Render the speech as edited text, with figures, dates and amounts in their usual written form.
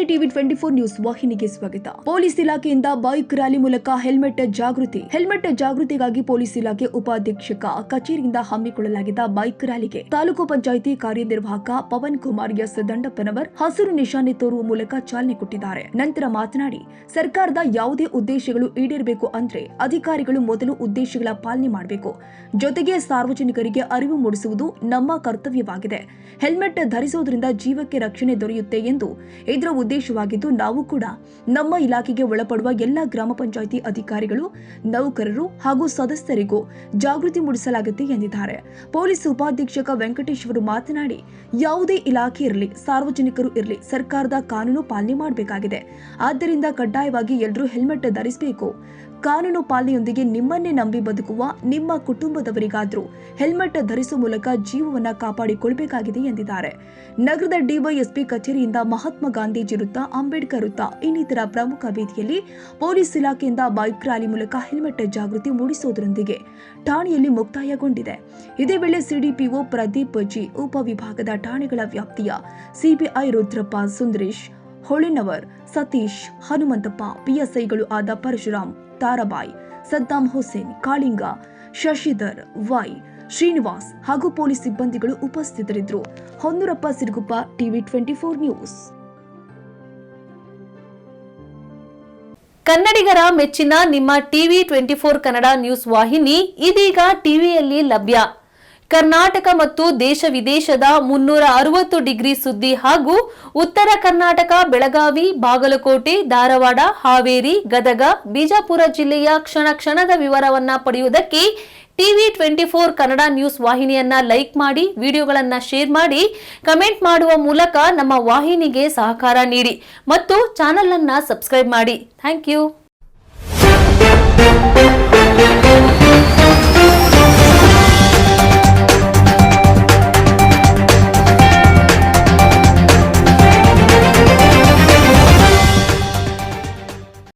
TV 24 news ವಾಹಿನಿಗೆ ಸ್ವಾಗತ. Police ಇಲಾಖೆಯಿಂದ ಬೈಕ್ ರ್ಯಾಲಿ ಮೂಲಕ ಹೆಲ್ಮೆಟ್ ಜಾಗೃತಿಗಾಗಿ ಪೊಲೀಸ್ ಇಲಾಖೆ ಉಪಾಧೀಕ್ಷಕ ಕಚೇರಿಯಿಂದ ಹಮ್ಮಿಕೊಳ್ಳಲಾಗಿದ್ದ ಬೈಕ್ ರ್ಯಾಲಿಗೆ ತಾಲೂಕು ಪಂಚಾಯಿತಿ ಕಾರ್ಯನಿರ್ವಾಹಕ ಪವನ್ ಕುಮಾರ್ ಎಸ್ ದಂಡಪ್ಪನವರ್ ಹಸಿರು ನಿಶಾನೆ ತೋರುವ ಮೂಲಕ ಚಾಲನೆ ಕೊಟ್ಟಿದ್ದಾರೆ. ನಂತರ ಮಾತನಾಡಿ, ಸರ್ಕಾರದ ಯಾವುದೇ ಉದ್ದೇಶಗಳು ಈಡೇರಬೇಕು ಅಂದ್ರೆ ಅಧಿಕಾರಿಗಳು ಮೊದಲು ಉದ್ದೇಶಗಳ ಪಾಲನೆ ಮಾಡಬೇಕು. ಜೊತೆಗೆ ಸಾರ್ವಜನಿಕರಿಗೆ ಅರಿವು ಮೂಡಿಸುವುದು ನಮ್ಮ ಕರ್ತವ್ಯವಾಗಿದೆ. ಹೆಲ್ಮೆಟ್ ಧರಿಸುವುದರಿಂದ ಜೀವಕ್ಕೆ ರಕ್ಷಣೆ ದೊರೆಯುತ್ತೆ ಎಂದು ಇದರ ಉದ್ದೇಶವಾಗಿದ್ದು, ನಾವು ಕೂಡ ನಮ್ಮ ಇಲಾಖೆಗೆ ಒಳಪಡುವ ಎಲ್ಲ ಗ್ರಾಮ ಪಂಚಾಯಿತಿ ಅಧಿಕಾರಿಗಳು, ನೌಕರರು ಹಾಗೂ ಸದಸ್ಯರಿಗೂ ಜಾಗೃತಿ ಮೂಡಿಸಲಾಗುತ್ತೆ ಎಂದಿದ್ದಾರೆ. ಪೊಲೀಸ್ ಉಪಾಧೀಕ್ಷಕ ವೆಂಕಟೇಶ್ ಅವರು ಮಾತನಾಡಿ, ಯಾವುದೇ ಇಲಾಖೆ ಇರಲಿ, ಸಾರ್ವಜನಿಕರು ಇರಲಿ, ಸರ್ಕಾರದ ಕಾನೂನು ಪಾಲನೆ ಮಾಡಬೇಕಾಗಿದೆ. ಆದ್ದರಿಂದ ಕಡ್ಡಾಯವಾಗಿ ಎಲ್ಲರೂ ಹೆಲ್ಮೆಟ್ ಧರಿಸಬೇಕು. ಕಾನೂನು ಪಾಲನೆಯೊಂದಿಗೆ ನಿಮ್ಮನ್ನೇ ನಂಬಿ ಬದುಕುವ ನಿಮ್ಮ ಕುಟುಂಬದವರಿಗಾದರೂ ಹೆಲ್ಮೆಟ್ ಧರಿಸುವ ಮೂಲಕ ಜೀವವನ್ನ ಕಾಪಾಡಿಕೊಳ್ಳಬೇಕಾಗಿದೆ ಎಂದಿದ್ದಾರೆ. ನಗರದ ಡಿವೈಎಸ್ಪಿ ಕಚೇರಿಯಿಂದ ಮಹಾತ್ಮ ಗಾಂಧೀಜಿ ವೃತ್ತ, ಅಂಬೇಡ್ಕರ್ ವೃತ್ತ ಇನ್ನಿತರ ಪ್ರಮುಖ ವೇದಿಯಲ್ಲಿ ಪೊಲೀಸ್ ಇಲಾಖೆಯಿಂದ ಬೈಕ್ ರ್ಯಾಲಿ ಮೂಲಕ ಹೆಲ್ಮೆಟ್ ಜಾಗೃತಿ ಮೂಡಿಸುವುದರೊಂದಿಗೆ ಠಾಣೆಯಲ್ಲಿ ಮುಕ್ತಾಯಗೊಂಡಿದೆ. ಇದೇ ವೇಳೆ ಸಿಡಿಪಿಒ ಪ್ರದೀಪ್ ಜಿ, ಉಪವಿಭಾಗದ ಠಾಣೆಗಳ ವ್ಯಾಪ್ತಿಯ ಸಿಬಿಐ ರುದ್ರಪ್ಪ, ಸುಂದರೇಶ್, ಹೊಳೆನವರ್, ಸತೀಶ್, ಹನುಮಂತಪ್ಪ, ಪಿಎಸ್ಐಗಳು ಆದ ಪರಶುರಾಮ್, ತಾರಾಬಾಯಿ, ಸದ್ದಾಂ ಹುಸೇನ್, ಕಾಳಿಂಗ, ಶಶಿಧರ್, ವೈ, ಶ್ರೀನಿವಾಸ್ ಹಾಗೂ ಪೊಲೀಸ್ ಸಿಬ್ಬಂದಿಗಳು ಉಪಸ್ಥಿತರಿದ್ದರು. Honnurappa Siruguppa, TV 24 news. ಕನ್ನಡಿಗರ ಮೆಚ್ಚಿನ ನಿಮ್ಮ ಟಿವಿ 24 ಕನ್ನಡ ನ್ಯೂಸ್ ವಾಹಿನಿ ಇದೀಗ ಟಿವಿಯಲ್ಲಿ ಲಭ್ಯ. ಕರ್ನಾಟಕ ಮತ್ತು ದೇಶ ವಿದೇಶದ 360 ಡಿಗ್ರಿ ಸುದ್ದಿ ಹಾಗೂ ಉತ್ತರ ಕರ್ನಾಟಕ, ಬೆಳಗಾವಿ, ಬಾಗಲಕೋಟೆ, ಧಾರವಾಡ, ಹಾವೇರಿ, ಗದಗ, ಬಿಜಾಪುರ ಜಿಲ್ಲೆಯ ಕ್ಷಣ ಕ್ಷಣದ ವಿವರವನ್ನ ಪಡೆಯುವುದಕ್ಕೆ ಟಿವಿ 24 ಕನ್ನಡ ನ್ಯೂಸ್ ವಾಹಿನಿಯನ್ನ ಲೈಕ್ ಮಾಡಿ, ವಿಡಿಯೋಗಳನ್ನ ಶೇರ್ ಮಾಡಿ, ಕಮೆಂಟ್ ಮಾಡುವ ಮೂಲಕ ನಮ್ಮ ವಾಹಿನಿಗೆ ಸಹಕಾರ ನೀಡಿ ಮತ್ತು ಚಾನೆಲ್ ಅನ್ನ ಸಬ್ಸ್ಕ್ರೈಬ್ ಮಾಡಿ. Thank you.